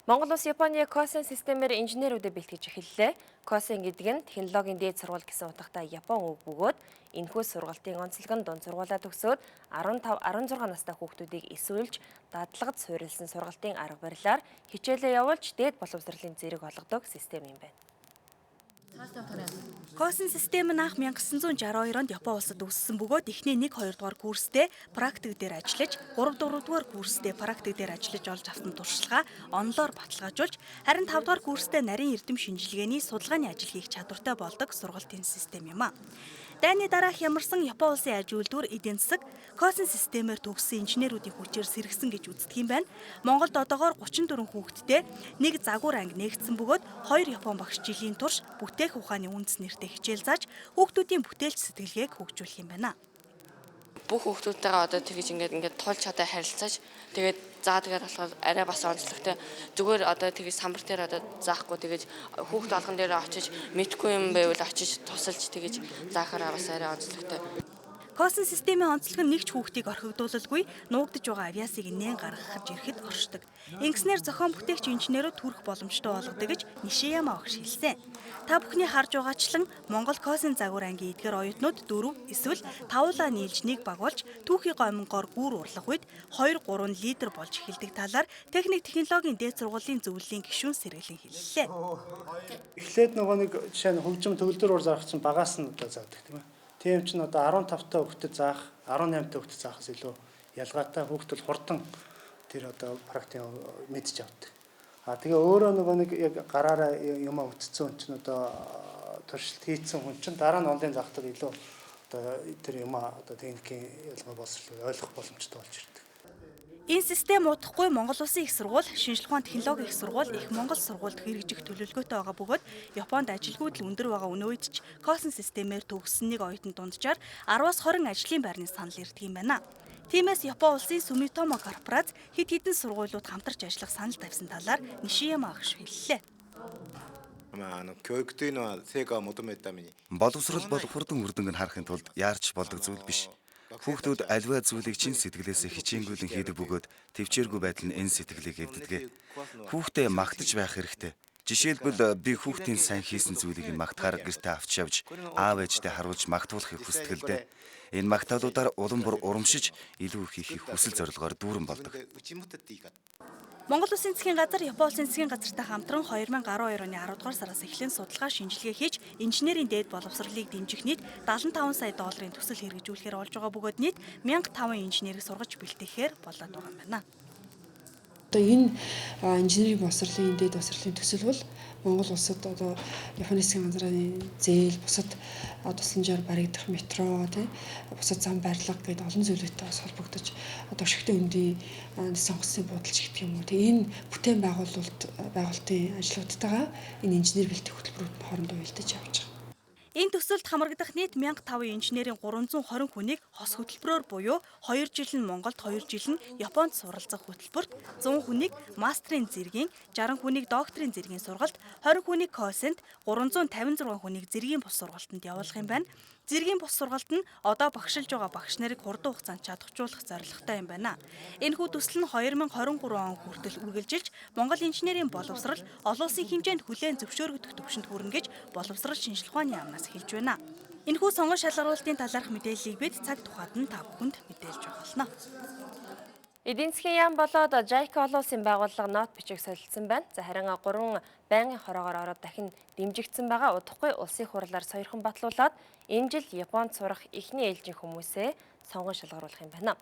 Монгол улс Японы Косен системээр инженерүүдэд бэлтгэж эхэллээ. Косен гэдэг нь технологийн дээд сургууль гэсэн утгатай Япон үг бөгөөд энэхүү сургалтын онцлог нь дунд сургуулаа төгсөөд 15-16 настай хүүхдүүдийг эсвэлж дадлагд суурилсан сургалтын арга барилаар хичээлээ явуулж дээд боловсролын зэрэг олгодог систем юм байна. Косен систем нь анх 1962 онд Япон улсад үүссэн бөгөөд эхний 1-2 дугаар курстэй практик дээр ажиллаж, 3-4 дугаар курстэй практик дээр ажиллаж олж авсан туршлагаа онлоор баталгаажуулж, харин 5 дугаар курстэй нарийн эрдэм шинжилгээний судалгааны ажил хийх чадвартай болдог сургалтын систем юм а. Дайны дараах ямарсан Япон улсын аж үйлдвэр эдийн засаг Косен системээр төгссөн инженеруудын хүчээр сэргсэн гэж үздэг юм байна. Монголд одоогоор 34 хүүхэдтэй нэг загвар анги нээгдсэн бөгөөд 2 Япон багш жилийн турш бүтээх ухааны үндэс нэртэй хичээл зааж хүүхдүүдийн бүтээлч сэтгэлгээг хөгжүүлэх юм байна. Бүх хүүхдүүдтэйгээ одоо тэгж ингээд тулж чадаа харилцаж тэгээд заадаг болохоор арай бас онцлогтой. Зүгээр одоо тэгж самбар дээр одоо заахгүй тэгж хүүхд болгон дээр очиж мэдгүй юм байвал очиж тусалж тэгж заахаараа бас арай онцлогтой. Косен системийн онцлог нь нэг ч хүүхдийг орхигдуулалгүй нуугдж байгаа авиасыг нээн гаргахад ирэхэд оршдог. Ингэснээр зохион бүтээгч инженерүүд төрөх боломжтой болгодог гэж Нишияма багш хэлсэн. Та бүхний харж байгаачлан Монгол Косен загвар ангийн эдгээр оюутнууд 4 эсвэл 5-аа нийлж нэг баг болж түүхий гомонгоор гүүр урлах үед 2-3 лидер болж эхэлдэг талаар техник технологийн дээд сургуулийн зөвлөлийн гишүүн сэргэлэн хэллээ. Эхлээд нөгөө нэг жишээ нь хөгжим төгөлдөр зарах чинь багаас нь одоо заадаг тийм ээ. Тийм ч одоо 15 та хүүхдэд заах, 18 та хүүхдэд заахаас илүү ялгаатай хүүхдүүд хурдан тэр одоо практик мэдж авдаг. Тэгээ өөрөө нөгөө нэг яг гараараа юм утцсан хүн чинь одоо туршилт хийцэн хүн чинь дараа нь онлайн заахад илүү одоо тэр юм одоо техникийн ялгаа боловсрол ойлгох боломжтой болж ирдэг. Энэ систем удахгүй Монгол Улсын их сургууль, шинжлэх ухааны технологийн их сургууль, их Монгол сургуульд хэрэгжих төлөвлөгөөтэй байгаа бөгөөд Японд ажилгүйдэл өндөр байгаа өнөө үед ч Косен системээр төгссөн нэг оюутан дунджаар 10-аас 20 ажлын байрны санал ирдэг юм байна. Тиймээс Япон улсын Sumitomo корпорац хэд хэдэн сургуулиуд хамтарч ажиллах санал тавьсан талаар Нишияма багш хэллээ. Боловсрол бол хурдан үрдэнг нь харахын тулд яарч болдог зүйл биш. Хүүхдүүд аливаа зүйлийг чин сэтгэлээсээ хичээнгүйлэн хийдэг бөгөөд төвчээргүй байдал нь энэ сэтгэлийг эвддэг. Хүүхдээ магтаж байх хэрэгтэй. Жишээлбэл би хүүхдийн сайн хийсэн зүйлийг магтахаар гэртээ авч явж аав ээжтэй харуулж магтуулахыг хүсдэг л дээ. Энэ магтаалуудаар улам бүр урамшиж илүү их хийхийг хүсэл зорилгоор дүүрэн болдог. Монгол Улсын засгийн газар Япон улсын засгийн газартай хамтран 2012 оны 10 дугаар сараас эхлэн судалгаа шинжилгээ хийж инженерийн дээд боловсролыг дэмжих нийт 75 сая долларын төсөл хэрэгжүүлэхээр олж байгаа бөгөөд нийт 1500 инженерийг сургаж бэлтгэхээр болоод байгаа юм байна. Одоо энэ инженерийн боловсролын дээд боловсролын төсөл бол Монгол улсад одоо Японы засгийн газрын зээл, бусад тусламжаар баригдах метро, бусад зам барилга гэдэг олон зүйлүүдтэй бас холбогдож одоо өшигтэй хөндийн сонгоцны буудалч гэдэг юм уу. Энэ бүтээн байгуулалтын ажлуудтайгаа энэ инженер бэлтгэх хөтөлбөрүүд хоорондоо уялдаж явж байгаа. Энэ төсөлд хамрагдах нийт 1500 инженерийн 320 хүнийг хос хөтөлбөрөөр буюу 2 жил нь Монголд 2 жил нь Японд суралцах хөтөлбөрт, 100 хүнийг мастрын зэргийн, 60 хүнийг докторийн зэргийн сургалт, 20 хүнийг Косенд, 356 хүнийг зэргийн бус сургалтанд явуулах юм байна. Зэргийн бус сургалт нь одоо багшилж байгаа багш нарыг хурдан хугацаанд чадахжуулах зорилготой юм байна. Энэхүү төсөл нь 2023 он хүртэл үргэлжилж Монгол инженерийн боловсрол олон улсын хэмжээнд хүлээн зөвшөөрөгдөх түвшинд хүрнэ гэж боловсрол шинжлэх ухааны яамнаас хэлж байна. Энэхүү сонгон шалгаруулалтын талаарх мэдээллийг бид цаг тухайд нь та бүхэнд мэдээлж болно. Эдийн засгийн яам болоод JICA олон улсын байгууллага нот бичиг солилцсон байна. Харин 3 байнгын хороогоор ороод дахин дэмжигдсэн байгаа. Удахгүй улсын хурлаар сойрхон батлуулаад энэ жил Японд сурах эхний ээлжийн хүмүүсээ сонгон шалгаруулах юм байна.